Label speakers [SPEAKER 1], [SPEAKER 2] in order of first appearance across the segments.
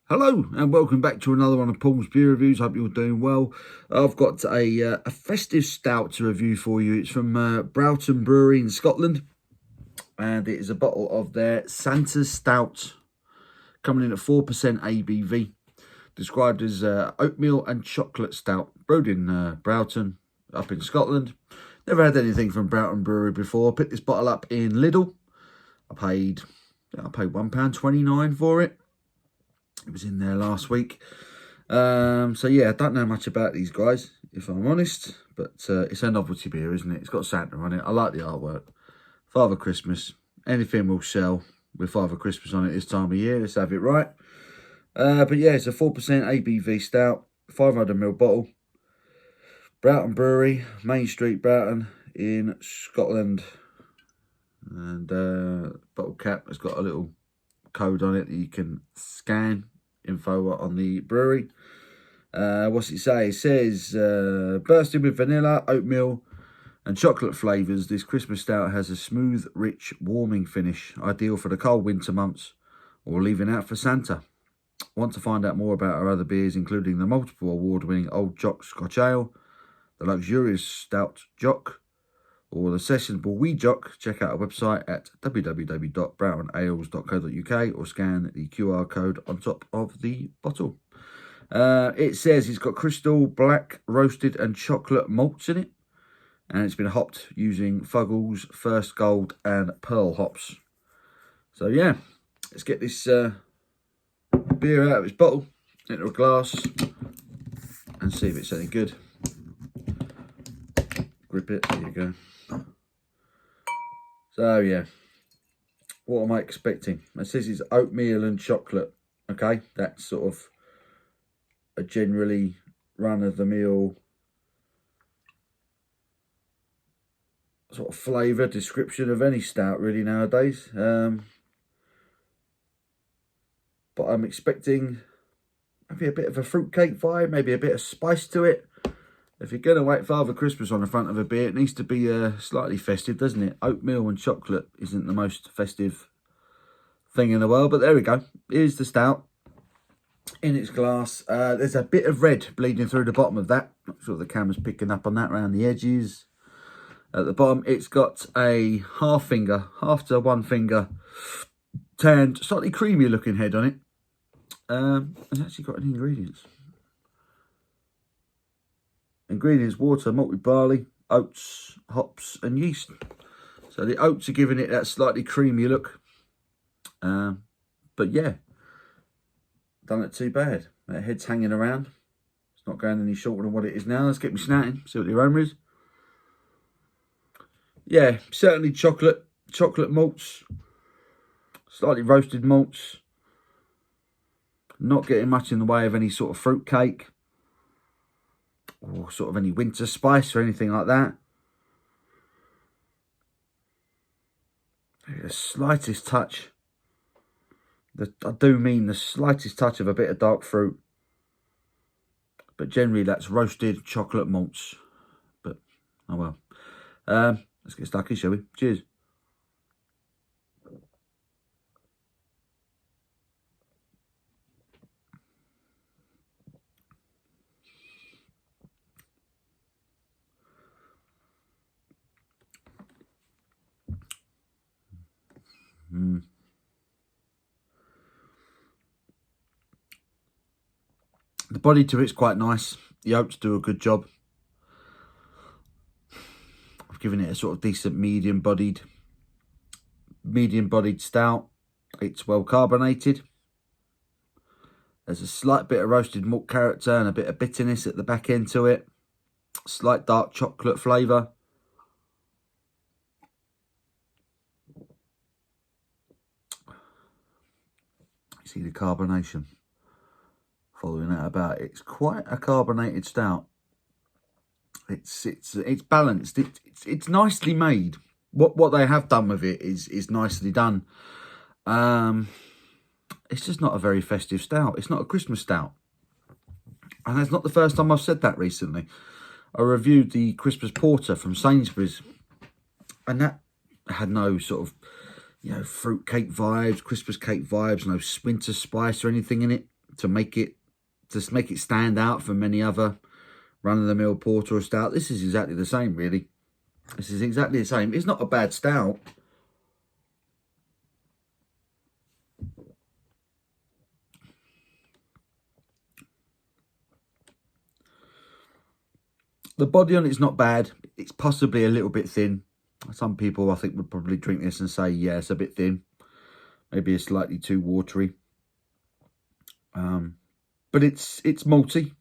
[SPEAKER 1] Hello and welcome back to another one of Paul's Beer Reviews. Hope you're doing well. I've got a festive stout to review for you. It's from Broughton Brewery in Scotland, and it is a bottle of their Santa's Stout, coming in at 4% ABV, described as oatmeal and chocolate stout, brewed in Broughton up in Scotland. Never had anything from Broughton Brewery before. Picked this bottle up in Lidl. I paid £1.29 for it. It was in there last week. So yeah, I don't know much about these guys, if I'm honest, but it's a novelty beer, isn't it? It's got Santa on it. I like the artwork. Father Christmas. Anything will sell with Father Christmas on it this time of year. Let's have it right. But yeah, it's a 4% ABV stout, 500ml bottle. Broughton Brewery, Main Street, Broughton in Scotland. And bottle cap has got a little code on it that you can scan. Info on the brewery. What's it say? It says bursting with vanilla, oatmeal and chocolate flavours, this Christmas stout has a smooth, rich, warming finish, ideal for the cold winter months or leaving out for Santa. Want to find out more about our other beers, including the multiple award-winning Old Jock Scotch Ale, the luxurious Stout Jock, or the sessionable Wee Jock? Check out our website at www.broughtonales.co.uk or scan the QR code on top of the bottle. It says it's got crystal, black, roasted and chocolate malts in it, and it's been hopped using Fuggles, First Gold and Pearl hops. So yeah, let's get this beer out of its bottle into a glass and see if it's any good. Grip it, there you go. So yeah, what am I expecting? It says it's oatmeal and chocolate. Okay, that's sort of a generally run-of-the-mill sort of flavour description of any stout really nowadays. But I'm expecting maybe a bit of a fruitcake vibe, maybe a bit of spice to it. If you're going to wait Father Christmas on the front of a beer, it needs to be slightly festive, doesn't it? Oatmeal and chocolate isn't the most festive thing in the world, but there we go. Here's the stout in its glass. There's a bit of red bleeding through the bottom of that. Not sure the camera's picking up on that around the edges. At the bottom, it's got a half to one finger, tanned, slightly creamy looking head on it. It's actually got any ingredients. Ingredients: water, malted barley, oats, hops and yeast. So the oats are giving it that slightly creamy look. But yeah, don't look too bad. That head's hanging around. It's not going any shorter than what it is now. Let's get me snatting, see what the aroma is. Yeah, certainly chocolate malts, slightly roasted malts. Not getting much in the way of any sort of fruit cake or sort of any winter spice or anything like that. The slightest touch, I do mean the slightest touch of a bit of dark fruit, but generally that's roasted chocolate malts. But oh well. Let's get stuck in, shall we? Cheers. The body to it's quite nice. The oats do a good job. I've given it a sort of decent medium bodied stout. It's well carbonated. There's a slight bit of roasted malt character and a bit of bitterness at the back end to it. Slight dark chocolate flavour. See the carbonation following that about. It's quite a carbonated stout. It's balanced. It's nicely made. What they have done with it is nicely done. It's just not a very festive stout. It's not a Christmas stout, and that's not the first time I've said that recently. I reviewed the Christmas Porter from Sainsbury's, and that had no sort of, you know, fruit cake vibes, Christmas cake vibes, no winter spice or anything in it. to make it stand out from many other run-of-the-mill porter or stout. This is exactly the same, really. This is exactly the same. It's not a bad stout. The body on it's not bad. It's possibly a little bit thin. Some people, I think, would probably drink this and say, yeah, it's a bit thin. Maybe it's slightly too watery. But it's malty.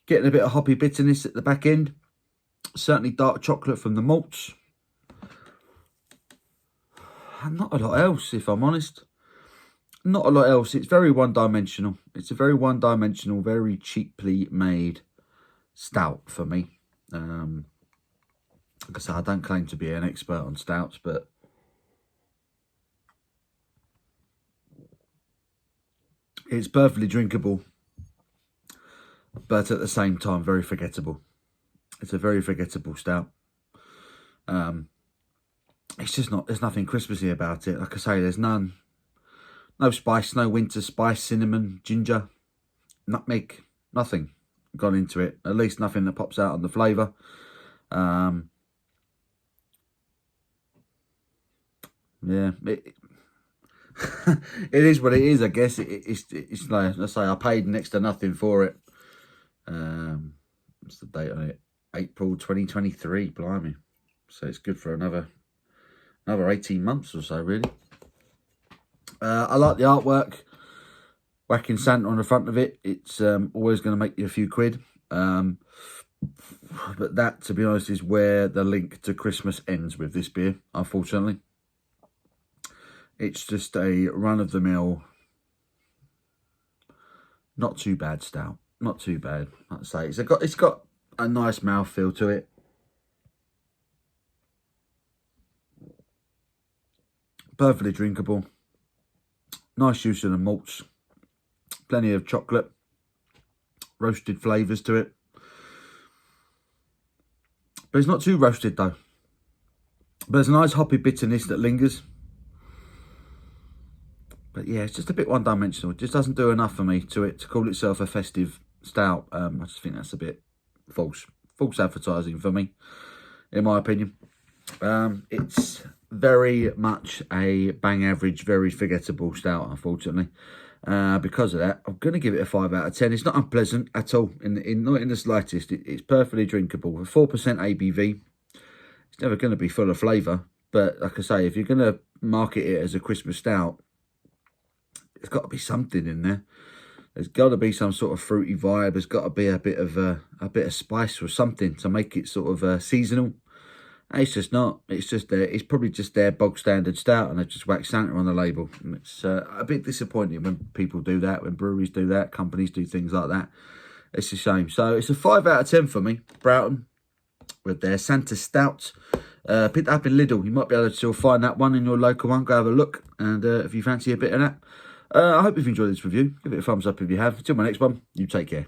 [SPEAKER 1] Getting a bit of hoppy bitterness at the back end. Certainly dark chocolate from the malts. And not a lot else, if I'm honest. Not a lot else. It's very one-dimensional. It's a very one-dimensional, very cheaply made stout for me. Like I said, I don't claim to be an expert on stouts, but it's perfectly drinkable, but at the same time very forgettable. It's a very forgettable stout. It's just not, there's nothing Christmassy about it. Like I say, there's no spice, no winter spice, cinnamon, ginger, nutmeg, nothing gone into it. At least nothing that pops out on the flavour. Yeah, it is what it is, I guess. It's like I say, I paid next to nothing for it. What's the date on it? April 2023, blimey. So it's good for another 18 months or so, really. I like the artwork. Whacking Santa on the front of it. It's always going to make you a few quid. But that, to be honest, is where the link to Christmas ends with this beer, unfortunately. It's just a run-of-the-mill, not too bad stout. Not too bad, I'd say. It's got a nice mouthfeel to it. Perfectly drinkable. Nice use of the malts. Plenty of chocolate. Roasted flavours to it. But it's not too roasted, though. But there's a nice hoppy bitterness that lingers. But yeah, it's just a bit one-dimensional. It just doesn't do enough for me to call itself a festive stout. I just think that's a bit false advertising for me, in my opinion. It's very much a bang average, very forgettable stout, unfortunately. Because of that, I'm going to give it a 5 out of 10. It's not unpleasant at all, not in the slightest. It's perfectly drinkable. With 4% ABV, it's never going to be full of flavour. But like I say, if you're going to market it as a Christmas stout, there's got to be something in there. There's got to be some sort of fruity vibe. There's got to be a bit of spice or something to make it sort of seasonal. And it's just not. It's just there. It's probably just their bog standard stout, and they just whack Santa on the label. And it's a bit disappointing when people do that, when breweries do that, companies do things like that. It's a shame. So it's a 5 out of 10 for me. Broughton with their Santa Stout. Pick that up in Lidl. You might be able to still find that one in your local one. Go have a look, and if you fancy a bit of that. I hope you've enjoyed this review. Give it a thumbs up if you have. Until my next one, you take care.